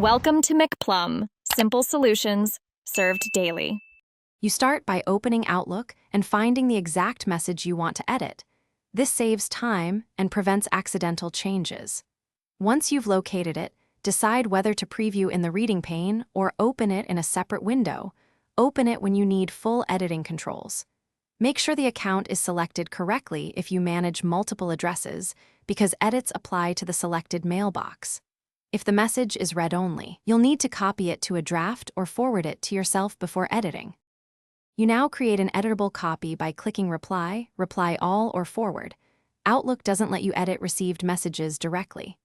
Welcome to McPlum, simple solutions served daily. You start by opening Outlook and finding the exact message you want to edit. This saves time and prevents accidental changes. Once you've located it, decide whether to preview in the reading pane or open it in a separate window. Open it when you need full editing controls. Make sure the account is selected correctly if you manage multiple addresses, because edits apply to the selected mailbox. If the message is read-only, you'll need to copy it to a draft or forward it to yourself before editing. You now create an editable copy by clicking Reply, Reply All, or Forward. Outlook doesn't let you edit received messages directly.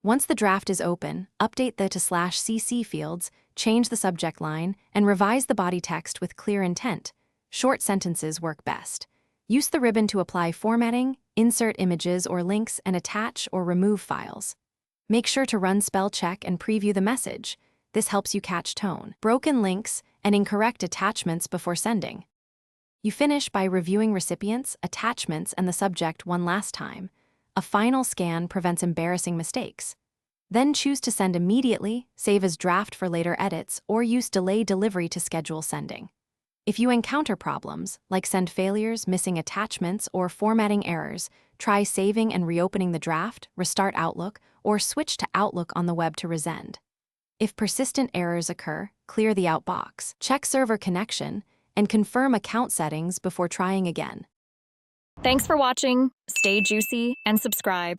Once the draft is open, update the to /cc fields, change the subject line, and revise the body text with clear intent. Short sentences work best. Use the ribbon to apply formatting, insert images or links, and attach or remove files. Make sure to run spell check and preview the message. This helps you catch tone, broken links, and incorrect attachments before sending. You finish by reviewing recipients, attachments, and the subject one last time. A final scan prevents embarrassing mistakes. Then choose to send immediately, save as draft for later edits, or use delay delivery to schedule sending. If you encounter problems, like send failures, missing attachments, or formatting errors, try saving and reopening the draft, restart Outlook, or switch to Outlook on the web to resend. If persistent errors occur, clear the outbox, check server connection, and confirm account settings before trying again. Thanks for watching. Stay juicy and subscribe.